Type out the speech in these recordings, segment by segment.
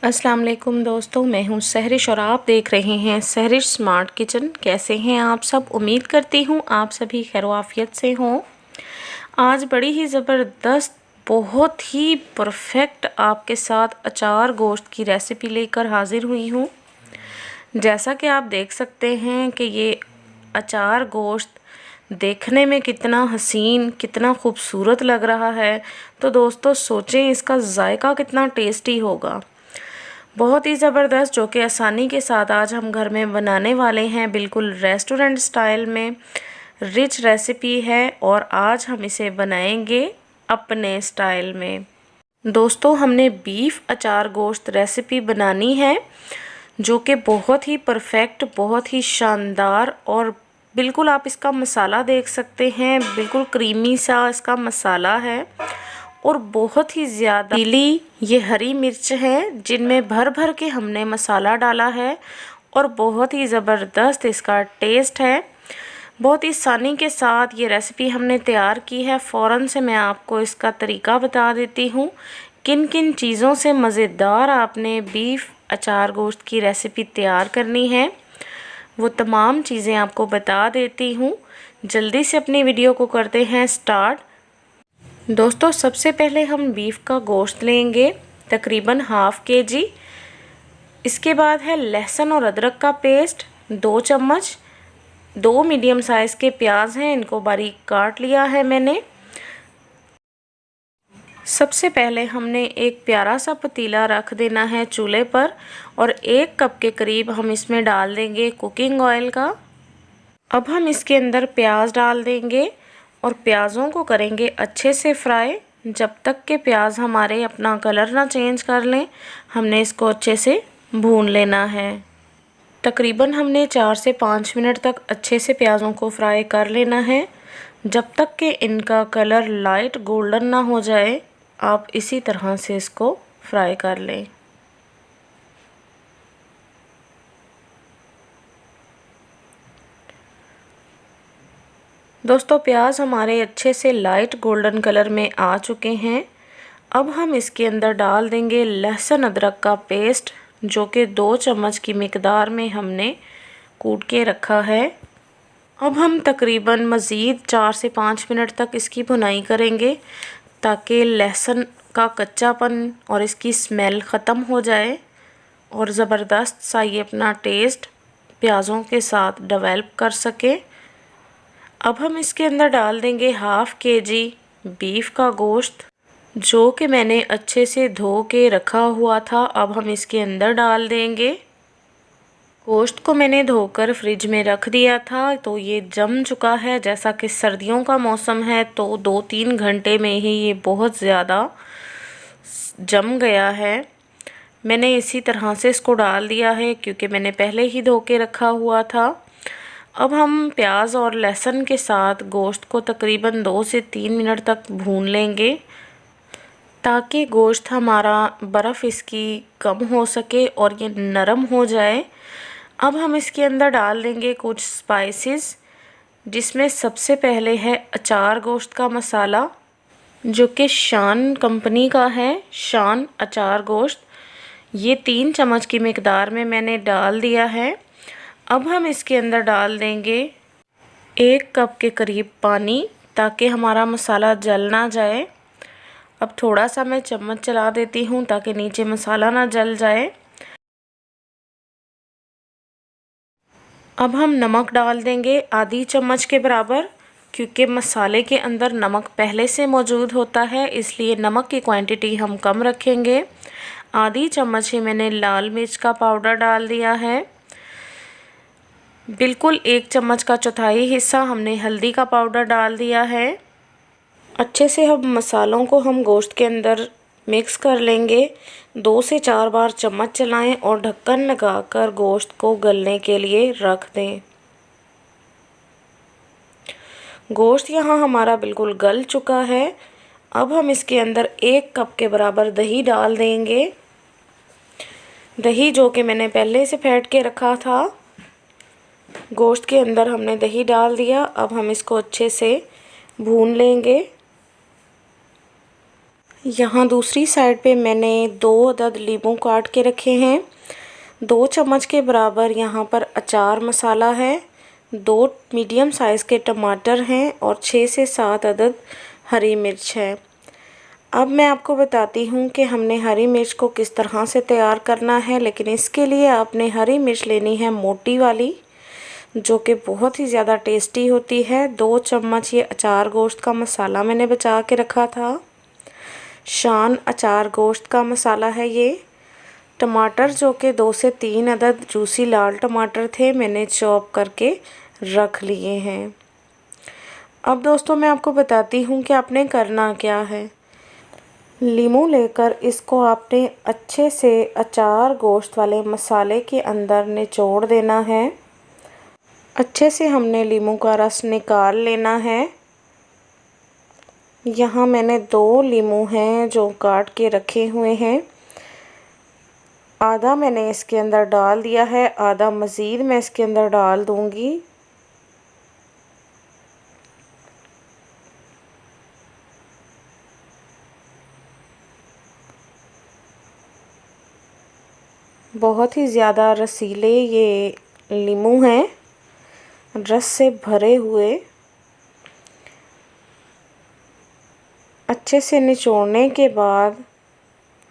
अस्सलाम वालेकुम दोस्तों, मैं हूं सहरिश और आप देख रहे हैं सहरिश स्मार्ट किचन। कैसे हैं आप सब? उम्मीद करती हूं आप सभी खैर-ओ-आफ़ियत से हों। आज बड़ी ही ज़बरदस्त, बहुत ही परफेक्ट आपके साथ अचार गोश्त की रेसिपी लेकर हाज़िर हुई हूं। जैसा कि आप देख सकते हैं कि ये अचार गोश्त देखने में कितना हसीन, कितना खूबसूरत लग रहा है, तो दोस्तों सोचें इसका ज़ायका कितना टेस्टी होगा। बहुत ही ज़बरदस्त, जो कि आसानी के साथ आज हम घर में बनाने वाले हैं। बिल्कुल रेस्टोरेंट स्टाइल में रिच रेसिपी है और आज हम इसे बनाएंगे अपने स्टाइल में। दोस्तों हमने बीफ अचार गोश्त रेसिपी बनानी है, जो कि बहुत ही परफेक्ट, बहुत ही शानदार और बिल्कुल आप इसका मसाला देख सकते हैं, बिल्कुल क्रीमी सा इसका मसाला है और बहुत ही ज़्यादा पीली ये हरी मिर्च है, जिनमें भर भर के हमने मसाला डाला है और बहुत ही ज़बरदस्त इसका टेस्ट है। बहुत ही आसानी के साथ ये रेसिपी हमने तैयार की है। फ़ौरन से मैं आपको इसका तरीका बता देती हूँ, किन किन चीज़ों से मज़ेदार आपने बीफ अचार गोश्त की रेसिपी तैयार करनी है, वो तमाम चीज़ें आपको बता देती हूँ। जल्दी से अपनी वीडियो को करते हैं स्टार्ट। दोस्तों सबसे पहले हम बीफ का गोश्त लेंगे, तकरीबन हाफ़ kg। इसके बाद है लहसुन और अदरक का पेस्ट 2 चम्मच। 2 मीडियम साइज़ के प्याज हैं, इनको बारीक काट लिया है मैंने। सबसे पहले हमने एक प्यारा सा पतीला रख देना है चूल्हे पर और 1 कप के करीब हम इसमें डाल देंगे कुकिंग ऑयल का। अब हम इसके अंदर प्याज डाल देंगे और प्याज़ों को करेंगे अच्छे से फ्राई, जब तक के प्याज हमारे अपना कलर ना चेंज कर लें। हमने इसको अच्छे से भून लेना है। तकरीबन हमने 4 से 5 मिनट तक अच्छे से प्याज़ों को फ्राई कर लेना है, जब तक कि इनका कलर लाइट गोल्डन ना हो जाए। आप इसी तरह से इसको फ्राई कर लें। दोस्तों प्याज हमारे अच्छे से लाइट गोल्डन कलर में आ चुके हैं। अब हम इसके अंदर डाल देंगे लहसुन अदरक का पेस्ट, जो कि 2 चम्मच की मिकदार में हमने कूट के रखा है। अब हम तकरीबन मज़ीद 4 से 5 मिनट तक इसकी भुनाई करेंगे, ताकि लहसुन का कच्चापन और इसकी स्मेल ख़त्म हो जाए और ज़बरदस्त सा ये अपना टेस्ट प्याज़ों के साथ डेवलप कर सके। अब हम इसके अंदर डाल देंगे हाफ़ kg बीफ का गोश्त, जो कि मैंने अच्छे से धो के रखा हुआ था। अब हम इसके अंदर डाल देंगे। गोश्त को मैंने धोकर फ्रिज में रख दिया था, तो ये जम चुका है। जैसा कि सर्दियों का मौसम है, तो 2-3 घंटे में ही ये बहुत ज़्यादा जम गया है। मैंने इसी तरह से इसको डाल दिया है, क्योंकि मैंने पहले ही धो के रखा हुआ था। अब हम प्याज और लहसुन के साथ गोश्त को तकरीबन 2 से 3 मिनट तक भून लेंगे, ताकि गोश्त हमारा बर्फ़ इसकी कम हो सके और ये नरम हो जाए। अब हम इसके अंदर डाल देंगे कुछ स्पाइसेस, जिसमें सबसे पहले है अचार गोश्त का मसाला, जो कि शान कंपनी का है, शान अचार गोश्त। ये 3 चम्मच की मिकदार में मैंने डाल दिया है। अब हम इसके अंदर डाल देंगे 1 कप के करीब पानी, ताकि हमारा मसाला जल ना जाए। अब थोड़ा सा मैं चम्मच चला देती हूँ, ताकि नीचे मसाला ना जल जाए। अब हम नमक डाल देंगे आधी चम्मच के बराबर, क्योंकि मसाले के अंदर नमक पहले से मौजूद होता है, इसलिए नमक की क्वांटिटी हम कम रखेंगे। आधी चम्मच ही मैंने लाल मिर्च का पाउडर डाल दिया है। बिल्कुल 1 चम्मच का चौथाई हिस्सा हमने हल्दी का पाउडर डाल दिया है। अच्छे से हम मसालों को हम गोश्त के अंदर मिक्स कर लेंगे। 2 से 4 बार चम्मच चलाएं और ढक्कन लगाकर गोश्त को गलने के लिए रख दें। गोश्त यहाँ हमारा बिल्कुल गल चुका है। अब हम इसके अंदर 1 कप के बराबर दही डाल देंगे। दही जो कि मैंने पहले से फेंट के रखा था। गोश्त के अंदर हमने दही डाल दिया। अब हम इसको अच्छे से भून लेंगे। यहाँ दूसरी साइड पे मैंने 2 अदद लीमू काट के रखे हैं। 2 चम्मच के बराबर यहाँ पर अचार मसाला है। 2 मीडियम साइज़ के टमाटर हैं और 6 से 7 अदद हरी मिर्च है। अब मैं आपको बताती हूँ कि हमने हरी मिर्च को किस तरह से तैयार करना है। लेकिन इसके लिए आपने हरी मिर्च लेनी है मोटी वाली, जो कि बहुत ही ज़्यादा टेस्टी होती है। 2 चम्मच ये अचार गोश्त का मसाला मैंने बचा के रखा था। शान अचार गोश्त का मसाला है ये। टमाटर जो कि 2 से 3 अदद जूसी लाल टमाटर थे, मैंने चॉप करके रख लिए हैं। अब दोस्तों मैं आपको बताती हूँ कि आपने करना क्या है। लीमू लेकर इसको आपने अच्छे से अचार गोश्त वाले मसाले के अंदर निचोड़ देना है। अच्छे से हमने लीमू का रस निकाल लेना है। यहाँ मैंने 2 लीमू हैं जो काट के रखे हुए हैं। आधा मैंने इसके अंदर डाल दिया है, आधा मज़ीद मैं इसके अंदर डाल दूँगी। बहुत ही ज़्यादा रसीले ये लीमू हैं, रस से भरे हुए। अच्छे से निचोड़ने के बाद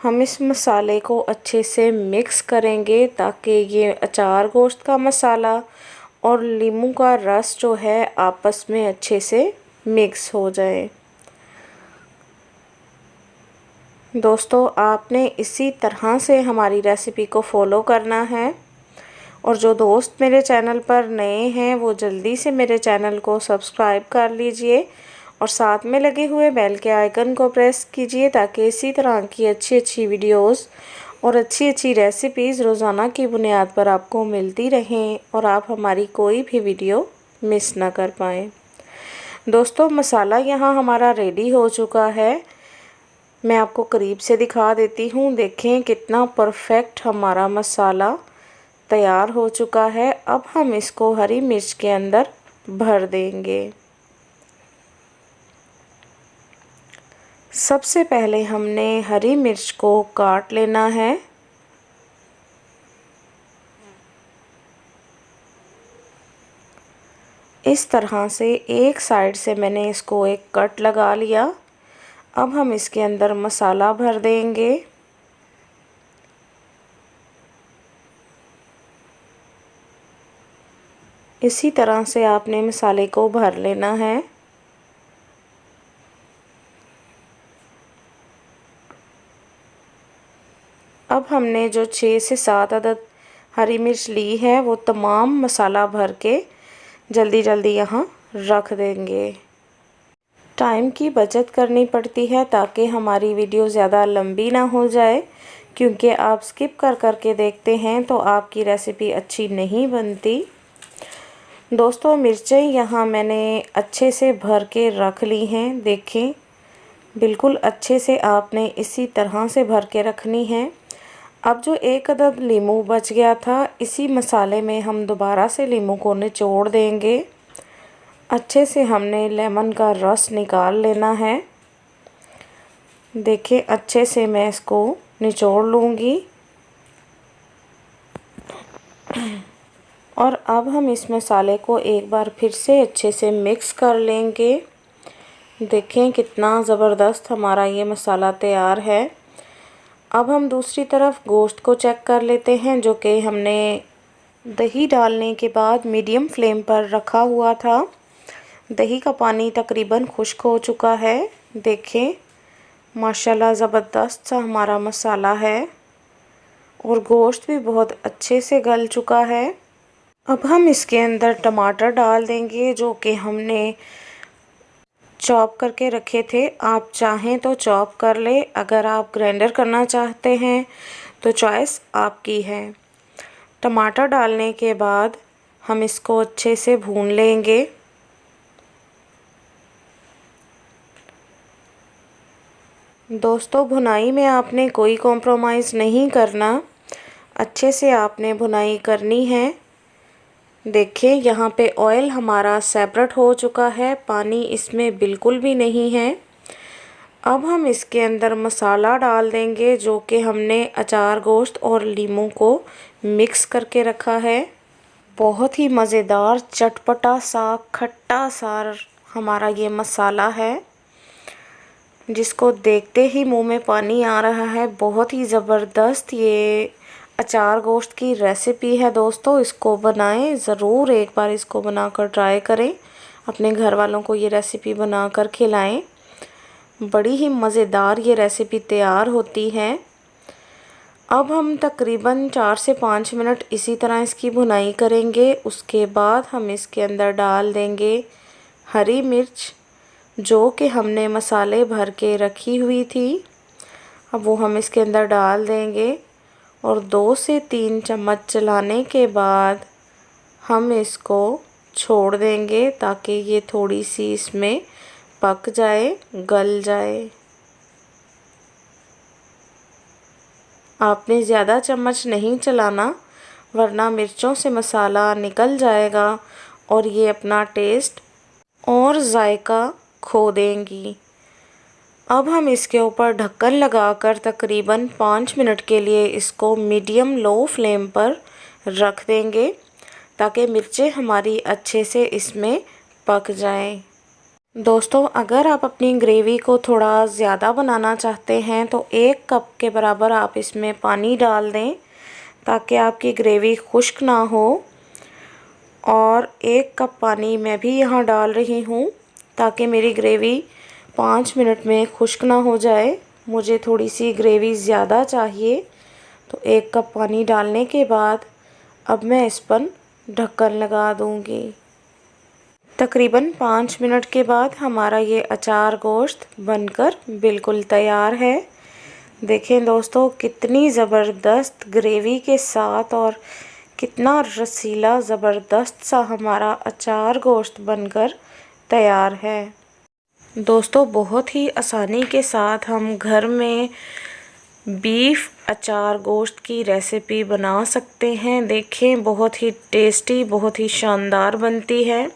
हम इस मसाले को अच्छे से मिक्स करेंगे ताकि ये अचार गोश्त का मसाला और लीमू का रस जो है आपस में अच्छे से मिक्स हो जाए। दोस्तों आपने इसी तरह से हमारी रेसिपी को फॉलो करना है। और जो दोस्त मेरे चैनल पर नए हैं वो जल्दी से मेरे चैनल को सब्सक्राइब कर लीजिए और साथ में लगे हुए बेल के आइकन को प्रेस कीजिए ताकि इसी तरह की अच्छी वीडियोस और अच्छी रेसिपीज़ रोज़ाना की बुनियाद पर आपको मिलती रहें और आप हमारी कोई भी वीडियो मिस ना कर पाएँ। दोस्तों मसाला यहाँ हमारा रेडी हो चुका है। मैं आपको करीब से दिखा देती हूँ। देखें कितना परफेक्ट हमारा मसाला तैयार हो चुका है। अब हम इसको हरी मिर्च के अंदर भर देंगे। सबसे पहले हमने हरी मिर्च को काट लेना है। इस तरह से एक साइड से मैंने इसको एक कट लगा लिया। अब हम इसके अंदर मसाला भर देंगे। इसी तरह से आपने मसाले को भर लेना है। अब हमने जो 6 से 7 अदद हरी मिर्च ली है वो तमाम मसाला भर के जल्दी यहाँ रख देंगे। टाइम की बचत करनी पड़ती है ताकि हमारी वीडियो ज़्यादा लंबी ना हो जाए, क्योंकि आप स्किप कर के देखते हैं तो आपकी रेसिपी अच्छी नहीं बनती। दोस्तों मिर्चें यहाँ मैंने अच्छे से भर के रख ली हैं। देखें बिल्कुल अच्छे से आपने इसी तरह से भर के रखनी है। अब जो 1 अदद लीमू बच गया था, इसी मसाले में हम दोबारा से लीमू को निचोड़ देंगे। अच्छे से हमने लेमन का रस निकाल लेना है। देखिए अच्छे से मैं इसको निचोड़ लूँगी। और अब हम इस मसाले को एक बार फिर से अच्छे से मिक्स कर लेंगे। देखें कितना ज़बरदस्त हमारा ये मसाला तैयार है। अब हम दूसरी तरफ गोश्त को चेक कर लेते हैं, जो कि हमने दही डालने के बाद मीडियम फ्लेम पर रखा हुआ था। दही का पानी तकरीबन खुश्क हो चुका है। देखें माशाल्लाह ज़बरदस्त सा हमारा मसाला है और गोश्त भी बहुत अच्छे से गल चुका है। अब हम इसके अंदर टमाटर डाल देंगे जो कि हमने चॉप करके रखे थे। आप चाहें तो चॉप कर ले, अगर आप ग्राइंडर करना चाहते हैं तो चॉइस आपकी है। टमाटर डालने के बाद हम इसको अच्छे से भून लेंगे। दोस्तों भुनाई में आपने कोई कॉम्प्रोमाइज़ नहीं करना, अच्छे से आपने भुनाई करनी है। देखिए यहाँ पे ऑयल हमारा सेपरेट हो चुका है, पानी इसमें बिल्कुल भी नहीं है। अब हम इसके अंदर मसाला डाल देंगे जो कि हमने अचार गोश्त और लीमू को मिक्स करके रखा है। बहुत ही मज़ेदार चटपटा सा खट्टा सा हमारा ये मसाला है, जिसको देखते ही मुंह में पानी आ रहा है। बहुत ही ज़बरदस्त ये अचार गोश्त की रेसिपी है दोस्तों। इसको बनाएं ज़रूर, एक बार इसको बनाकर ट्राई करें, अपने घर वालों को ये रेसिपी बनाकर खिलाएं। बड़ी ही मज़ेदार ये रेसिपी तैयार होती है। अब हम तकरीबन 4 से 5 मिनट इसी तरह इसकी भुनाई करेंगे। उसके बाद हम इसके अंदर डाल देंगे हरी मिर्च जो कि हमने मसाले भर के रखी हुई थी। अब वो हम इसके अंदर डाल देंगे और 2 से 3 चम्मच चलाने के बाद हम इसको छोड़ देंगे ताकि ये थोड़ी सी इसमें पक जाए, गल जाए। आपने ज़्यादा चम्मच नहीं चलाना वरना मिर्चों से मसाला निकल जाएगा और ये अपना टेस्ट और जायका खो देंगी। अब हम इसके ऊपर ढक्कन लगाकर तकरीबन 5 मिनट के लिए इसको मीडियम लो फ्लेम पर रख देंगे ताकि मिर्चें हमारी अच्छे से इसमें पक जाएं। दोस्तों, अगर आप अपनी ग्रेवी को थोड़ा ज़्यादा बनाना चाहते हैं तो 1 कप के बराबर आप इसमें पानी डाल दें ताकि आपकी ग्रेवी खुश्क ना हो। और 1 कप पानी मैं भी यहाँ डाल रही हूँ ताकि मेरी ग्रेवी 5 मिनट में खुश्क ना हो जाए। मुझे थोड़ी सी ग्रेवी ज़्यादा चाहिए, तो 1 कप पानी डालने के बाद अब मैं इस पर ढक्कन लगा दूँगी। तकरीबन 5 मिनट के बाद हमारा ये अचार गोश्त बनकर बिल्कुल तैयार है। देखें दोस्तों, कितनी ज़बरदस्त ग्रेवी के साथ और कितना रसीला ज़बरदस्त सा हमारा अचार गोश्त बनकर तैयार है। दोस्तों, बहुत ही आसानी के साथ हम घर में बीफ अचार गोश्त की रेसिपी बना सकते हैं। देखें, बहुत ही टेस्टी, बहुत ही शानदार बनती है।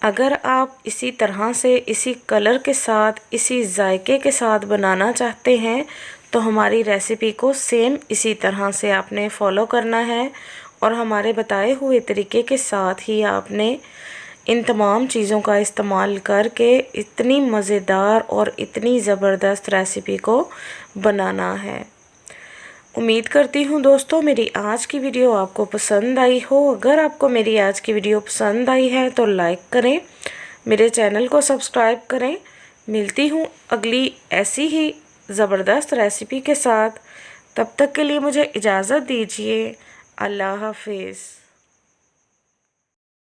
अगर आप इसी तरह से, इसी कलर के साथ, इसी जायके के साथ बनाना चाहते हैं तो हमारी रेसिपी को सेम इसी तरह से आपने फ़ॉलो करना है और हमारे बताए हुए तरीके के साथ ही आपने इन तमाम चीज़ों का इस्तेमाल करके इतनी मज़ेदार और इतनी ज़बरदस्त रेसिपी को बनाना है। उम्मीद करती हूँ दोस्तों मेरी आज की वीडियो आपको पसंद आई हो। अगर आपको मेरी आज की वीडियो पसंद आई है तो लाइक करें, मेरे चैनल को सब्सक्राइब करें। मिलती हूँ अगली ऐसी ही ज़बरदस्त रेसिपी के साथ। तब तक के लिए मुझे इजाज़त दीजिए। अल्लाह हाफिज़।